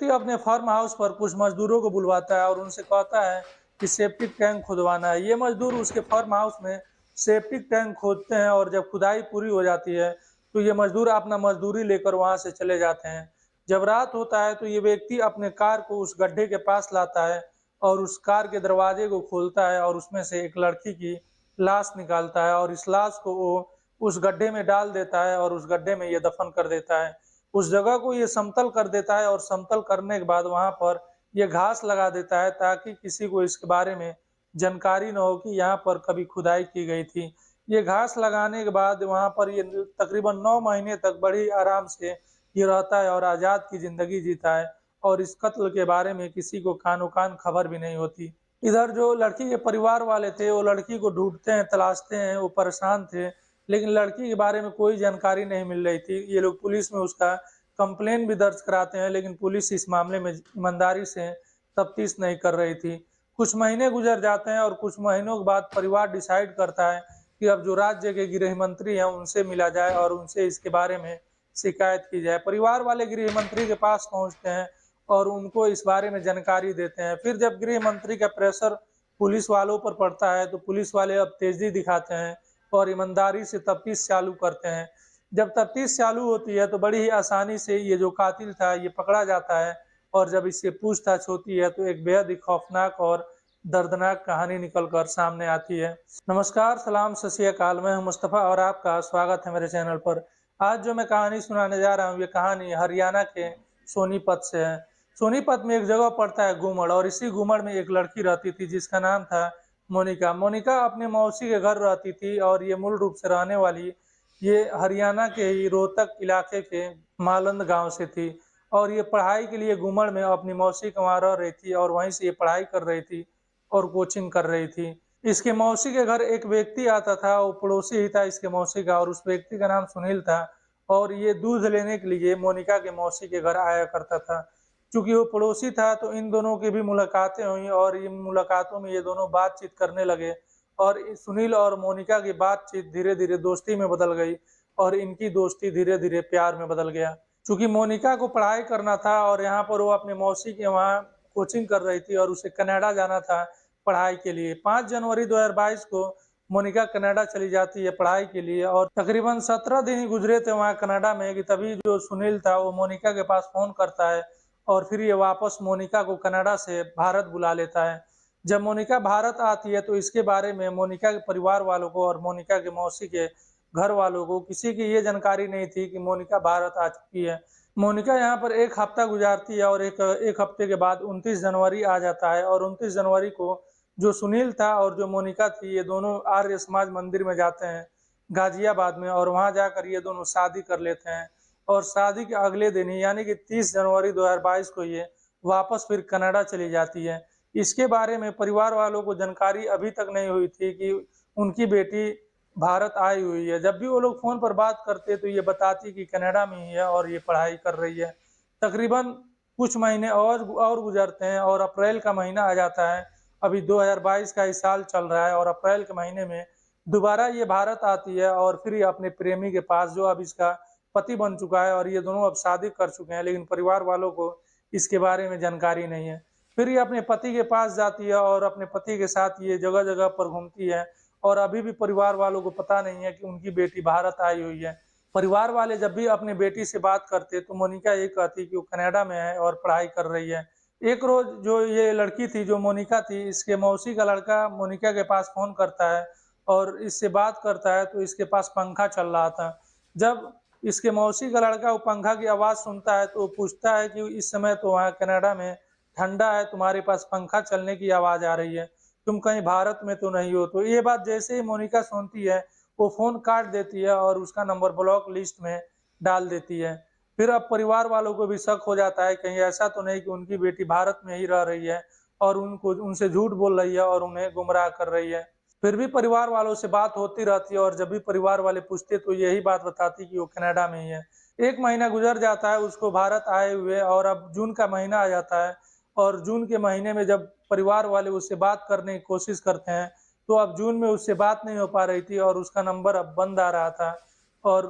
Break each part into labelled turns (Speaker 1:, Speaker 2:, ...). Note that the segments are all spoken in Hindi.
Speaker 1: व्यक्ति अपने फार्म हाउस पर कुछ मजदूरों को बुलवाता है और उनसे कहता है कि सेप्टिक टैंक खुदवाना है। ये मजदूर उसके फार्म हाउस में सेप्टिक टैंक खोदते हैं और जब खुदाई पूरी हो जाती है तो ये मजदूर अपना मजदूरी लेकर वहां से चले जाते हैं। जब रात होता है तो ये व्यक्ति अपने कार को उस गड्ढे के पास लाता है और उस कार के दरवाजे को खोलता है और उसमें से एक लड़की की लाश निकालता है और इस लाश को वो उस गड्ढे में डाल देता है और उस गड्ढे में ये दफन कर देता है। उस जगह को ये समतल कर देता है और समतल करने के बाद वहां पर ये घास लगा देता है ताकि किसी को इसके बारे में जानकारी न हो कि यहाँ पर कभी खुदाई की गई थी। ये घास लगाने के बाद वहां पर ये तकरीबन 9 महीने तक बड़ी आराम से ये रहता है और आजाद की जिंदगी जीता है और इस कत्ल के बारे में किसी को कानो कान खबर भी नहीं होती। इधर जो लड़की के परिवार वाले थे वो लड़की को ढूंढते हैं, तलाशते हैं, वो परेशान थे, लेकिन लड़की के बारे में कोई जानकारी नहीं मिल रही थी। ये लोग पुलिस में उसका कंप्लेन भी दर्ज कराते हैं लेकिन पुलिस इस मामले में ईमानदारी से तफ्तीश नहीं कर रही थी। कुछ महीने गुजर जाते हैं और कुछ महीनों के बाद परिवार डिसाइड करता है कि अब जो राज्य के गृह मंत्री हैं उनसे मिला जाए और उनसे इसके बारे में शिकायत की जाए। परिवार वाले गृह मंत्री के पास पहुंचते हैं और उनको इस बारे में जानकारी देते हैं। फिर जब गृह मंत्री का प्रेशर पुलिस वालों पर पड़ता है तो पुलिस वाले अब तेजी दिखाते हैं और ईमानदारी से तफ्तीश चालू करते हैं। जब तफ्तीश चालू होती है तो बड़ी ही आसानी से ये जो कातिल था ये पकड़ा जाता है और जब इससे पूछताछ होती है तो एक बेहद ही खौफनाक और दर्दनाक कहानी निकल कर सामने आती है। नमस्कार, सलाम, सत श्री अकाल। मैं हूं मुस्तफ़ा और आपका स्वागत है मेरे चैनल पर। आज जो मैं कहानी सुनाने जा रहा हूँ ये कहानी हरियाणा के सोनीपत से है। सोनीपत में एक जगह पड़ता है गुमड़ और इसी गुमड़ में एक लड़की रहती थी जिसका नाम था मोनिका। मोनिका अपने मौसी के घर रहती थी और ये मूल रूप से रहने वाली ये हरियाणा के ही रोहतक इलाके के मालंद गांव से थी और ये पढ़ाई के लिए गुमड़ में अपनी मौसी के वहाँ रह रही थी और वहीं से ये पढ़ाई कर रही थी और कोचिंग कर रही थी। इसके मौसी के घर एक व्यक्ति आता था, वो पड़ोसी ही था इसके मौसी का और उस व्यक्ति का नाम सुनील था और ये दूध लेने के लिए मोनिका के मौसी के घर आया करता था। चूंकि वो पड़ोसी था तो इन दोनों की भी मुलाकातें हुई और इन मुलाकातों में ये दोनों बातचीत करने लगे और सुनील और मोनिका की बातचीत धीरे धीरे दोस्ती में बदल गई और इनकी दोस्ती धीरे धीरे प्यार में बदल गया। चूंकि मोनिका को पढ़ाई करना था और यहाँ पर वो अपने मौसी के वहाँ कोचिंग कर रही थी और उसे कनाडा जाना था पढ़ाई के लिए। 5 जनवरी 2022 को मोनिका कनाडा चली जाती है पढ़ाई के लिए और तकरीबन 17 दिन ही गुजरे थे वहाँ कनाडा में कि तभी जो सुनील था वो मोनिका के पास फोन करता है और फिर ये वापस मोनिका को कनाडा से भारत बुला लेता है। जब मोनिका भारत आती है तो इसके बारे में मोनिका के परिवार वालों को और मोनिका के मौसी के घर वालों को किसी की ये जानकारी नहीं थी कि मोनिका भारत आ चुकी है। मोनिका यहाँ पर एक हफ्ता गुजारती है और एक हफ्ते के बाद 29 जनवरी आ जाता है और 29 जनवरी को जो सुनील था और जो मोनिका थी ये दोनों आर्य समाज मंदिर में जाते हैं गाजियाबाद में और वहां जाकर ये दोनों शादी कर लेते हैं और शादी के अगले दिन ही यानी कि 30 जनवरी 2022 को ये वापस फिर कनाडा चली जाती है। इसके बारे में परिवार वालों को जानकारी अभी तक नहीं हुई थी कि उनकी बेटी भारत आई हुई है। जब भी वो लोग फोन पर बात करते तो ये बताती कि कनाडा में ही है और ये पढ़ाई कर रही है। तकरीबन कुछ महीने और गुजरते हैं और अप्रैल का महीना आ जाता है। अभी 2022 का ही साल चल रहा है और अप्रैल के महीने में दोबारा ये भारत आती है और फिर ये अपने प्रेमी के पास जो अब इसका पति बन चुका है और ये दोनों अब शादी कर चुके हैं लेकिन परिवार वालों को इसके बारे में जानकारी नहीं है। फिर ये अपने पति के पास जाती है और अपने पति के साथ ये जगह जगह पर घूमती है और अभी भी परिवार वालों को पता नहीं है कि उनकी बेटी भारत आई हुई है। परिवार वाले जब भी अपने बेटी से बात करते तो मोनिका ये कहती कि वो कनाडा में है और पढ़ाई कर रही है। एक रोज जो ये लड़की थी जो मोनिका थी इसके मौसी का लड़का मोनिका के पास फोन करता है और इससे बात करता है तो इसके पास पंखा चल रहा था। जब इसके मौसी का लड़का वो पंखा की आवाज सुनता है तो वो पूछता है कि इस समय तो वहाँ कनाडा में ठंडा है, तुम्हारे पास पंखा चलने की आवाज आ रही है, तुम कहीं भारत में तो नहीं हो। तो ये बात जैसे ही मोनिका सुनती है वो फोन काट देती है और उसका नंबर ब्लॉक लिस्ट में डाल देती है। फिर अब परिवार वालों को भी शक हो जाता है कहीं ऐसा तो नहीं कि उनकी बेटी भारत में ही रह रही है और उनसे झूठ बोल रही है और उन्हें गुमराह कर रही है। फिर भी परिवार वालों से बात होती रहती है और जब भी परिवार वाले पूछते तो यही बात बताती कि वो कनाडा में ही है। 1 महीना गुजर जाता है उसको भारत आए हुए और अब जून का महीना आ जाता है और जून के महीने में जब परिवार वाले उससे बात करने की कोशिश करते हैं तो अब जून में उससे बात नहीं हो पा रही थी और उसका नंबर अब बंद आ रहा था और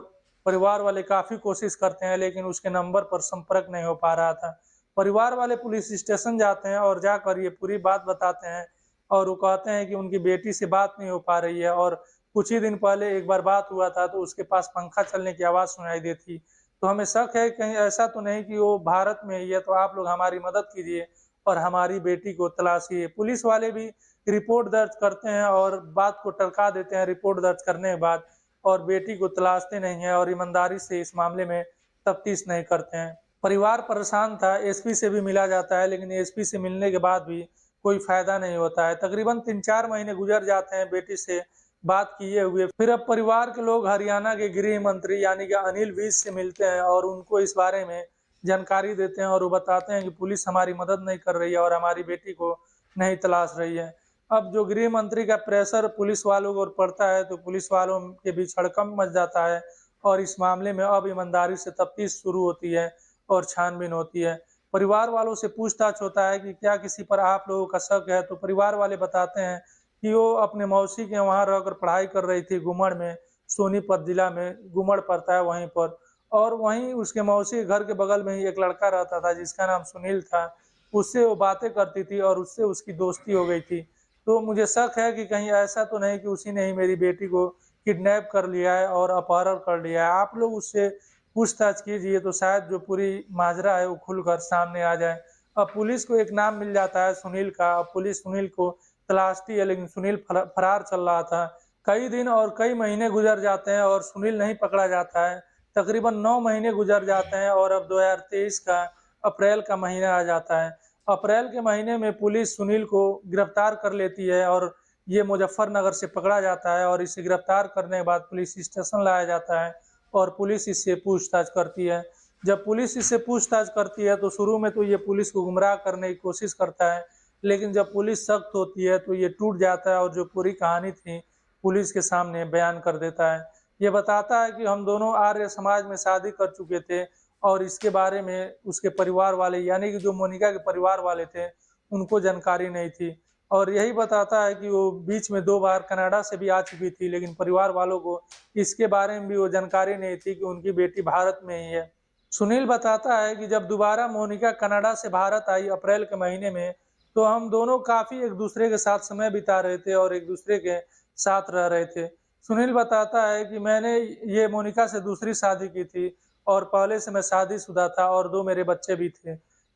Speaker 1: परिवार वाले काफी कोशिश करते हैं लेकिन उसके नंबर पर संपर्क नहीं हो पा रहा था। परिवार वाले पुलिस स्टेशन जाते हैं और जाकर ये पूरी बात बताते हैं और वो कहते हैं कि उनकी बेटी से बात नहीं हो पा रही है और कुछ ही दिन पहले एक बार बात हुआ था तो उसके पास पंखा चलने की आवाज़ सुनाई दी थी। तो हमें शक है कहीं ऐसा तो नहीं कि वो भारत में ही है, तो आप लोग हमारी मदद कीजिए और हमारी बेटी को तलाशिए। पुलिस वाले भी रिपोर्ट दर्ज करते हैं और बात को टरका देते हैं रिपोर्ट दर्ज करने के बाद, और बेटी को तलाशते नहीं हैं और ईमानदारी से इस मामले में तफ्तीश नहीं करते हैं। परिवार परेशान था, एसपी से भी मिला जाता है, लेकिन एसपी से मिलने के बाद भी कोई फ़ायदा नहीं होता है। तकरीबन 3-4 महीने गुज़र जाते हैं बेटी से बात किए हुए। फिर अब परिवार के लोग हरियाणा के गृह मंत्री यानी कि अनिल विज से मिलते हैं और उनको इस बारे में जानकारी देते हैं और वो बताते हैं कि पुलिस हमारी मदद नहीं कर रही है और हमारी बेटी को नहीं तलाश रही है। अब जो गृह मंत्री का प्रेशर पुलिस वालों को पड़ता है तो पुलिस वालों के बीच हड़कंप मच जाता है और इस मामले में अब ईमानदारी से तफ्तीश शुरू होती है और छानबीन होती है। परिवार वालों से पूछताछ होता है कि क्या किसी पर आप लोगों का शक है, तो परिवार वाले बताते हैं कि वो अपने मौसी के वहाँ रहकर पढ़ाई कर रही थी गुमड़ में, सोनीपत जिला में गुमड़ पड़ता है वहीं पर। और वहीं उसके मौसी के घर के बगल में ही एक लड़का रहता था जिसका नाम सुनील था। उससे वो बातें करती थी और उससे उसकी दोस्ती हो गई थी। तो मुझे शक है कि कहीं ऐसा तो नहीं कि उसी ने ही मेरी बेटी को किडनैप कर लिया है और अपहरण कर लिया है। आप लोग उससे पूछताछ कीजिए तो शायद जो पूरी माजरा है वो खुलकर सामने आ जाए। अब पुलिस को एक नाम मिल जाता है सुनील का। अब पुलिस सुनील को तलाशती है, लेकिन सुनील फरार चल रहा था। कई दिन और कई महीने गुजर जाते हैं और सुनील नहीं पकड़ा जाता है। तकरीबन 9 महीने गुजर जाते हैं और अब 2023 का अप्रैल का महीना आ जाता है। अप्रैल के महीने में पुलिस सुनील को गिरफ्तार कर लेती है और ये मुजफ्फरनगर से पकड़ा जाता है और इसे गिरफ्तार करने के बाद पुलिस स्टेशन लाया जाता है और पुलिस इससे पूछताछ करती है। जब पुलिस इससे पूछताछ करती है तो शुरू में तो ये पुलिस को गुमराह करने की कोशिश करता है, लेकिन जब पुलिस सख्त होती है तो ये टूट जाता है और जो पूरी कहानी थी पुलिस के सामने बयान कर देता है। ये बताता है कि हम दोनों आर्य समाज में शादी कर चुके थे और इसके बारे में उसके परिवार वाले यानी कि जो मोनिका के परिवार वाले थे उनको जानकारी नहीं थी। और यही बताता है कि वो बीच में 2 बार कनाडा से भी आ चुकी थी, लेकिन परिवार वालों को इसके बारे में भी वो जानकारी नहीं थी कि उनकी बेटी भारत में ही है। सुनील बताता है कि जब दोबारा मोनिका कनाडा से भारत आई अप्रैल के महीने में, तो हम दोनों काफ़ी एक-दूसरे के साथ समय बिता रहे थे और एक-दूसरे के साथ रह रहे थे। सुनील बताता है कि मैंने ये मोनिका से दूसरी शादी की थी और पहले से मैं शादीशुदा था और 2 मेरे बच्चे भी थे।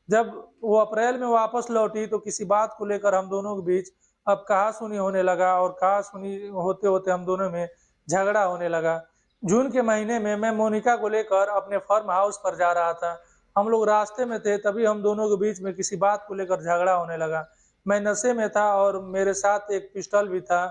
Speaker 1: जब वो अप्रैल में वापस लौटी तो किसी बात को लेकर हम दोनों के बीच अब कहा-सुनी होने लगा और कहा-सुनी होते-होते हम दोनों में झगड़ा होने लगा। जून के महीने में मैं मोनिका को लेकर अपने फार्म हाउस पर जा रहा था। हम लोग रास्ते में थे, तभी हम दोनों के बीच में किसी बात को लेकर झगड़ा होने लगा। मैं नशे में था और मेरे साथ एक पिस्टल भी था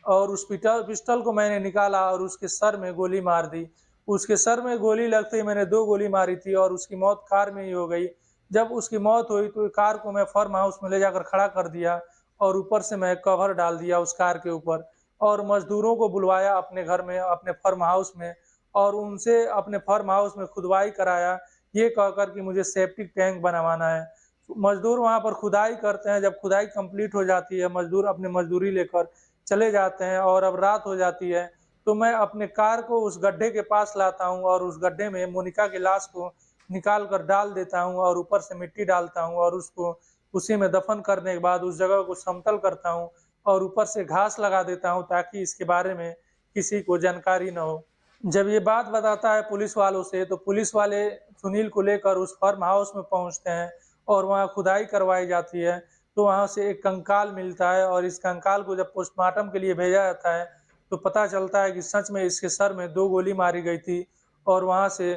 Speaker 1: और उस पिस्टल को मैंने निकाला और उसके सर में गोली मार दी। उसके सर में गोली लगते ही मैंने 2 गोली मारी थी और उसकी मौत कार में ही हो गई। जब उसकी मौत हुई तो कार को मैं फार्म हाउस में ले जाकर खड़ा कर दिया और ऊपर से मैं कवर डाल दिया उस कार के ऊपर और मज़दूरों को बुलवाया अपने घर में, अपने फार्म हाउस में, और उनसे अपने फार्म हाउस में खुदवाई कराया, ये कहकर कि मुझे सेप्टिक टैंक बनवाना है। मज़दूर वहाँ पर खुदाई करते हैं, जब खुदाई कंप्लीट हो जाती है, मज़दूर अपनी मज़दूरी लेकर चले जाते हैं और अब रात हो जाती है, तो मैं अपने कार को उस गड्ढे के पास लाता हूँ और उस गड्ढे में मोनिका की लाश को निकाल कर डाल देता हूँ और ऊपर से मिट्टी डालता हूँ और उसको उसी में दफन करने के बाद उस जगह को समतल करता हूँ और ऊपर से घास लगा देता हूँ ताकि इसके बारे में किसी को जानकारी न हो। जब ये बात बताता है पुलिस वालों से, तो पुलिस वाले सुनील को लेकर उस फार्म हाउस में पहुँचते हैं और वहाँ खुदाई करवाई जाती है। तो वहाँ से एक कंकाल मिलता है और इस कंकाल को जब पोस्टमार्टम के लिए भेजा जाता है, तो पता चलता है कि सच में इसके सर में 2 गोली मारी गई थी और वहाँ से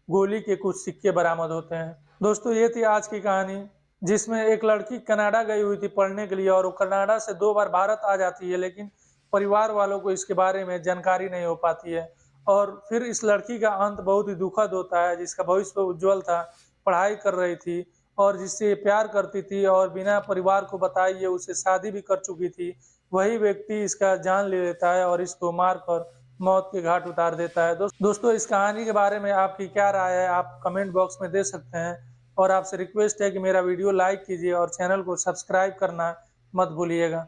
Speaker 1: गोली के कुछ सिक्के बरामद होते हैं। दोस्तों, ये थी आज की कहानी, जिसमें एक लड़की कनाडा गई हुई थी पढ़ने के लिए और वो कनाडा से 2 बार भारत आ जाती है, लेकिन परिवार वालों को इसके बारे में जानकारी नहीं हो पाती है और फिर इस लड़की का अंत बहुत ही दुखद होता है, जिसका भविष्य उज्ज्वल था, पढ़ाई कर रही थी और जिससे ये प्यार करती थी और बिना परिवार को बताए ये उससे शादी भी कर चुकी थी। वही व्यक्ति इसका जान ले लेता है और इसको मारकर मौत के घाट उतार देता है। दोस्तों, इस कहानी के बारे में आपकी क्या राय है, आप कमेंट बॉक्स में दे सकते हैं और आपसे रिक्वेस्ट है कि मेरा वीडियो लाइक कीजिए और चैनल को सब्सक्राइब करना मत भूलिएगा।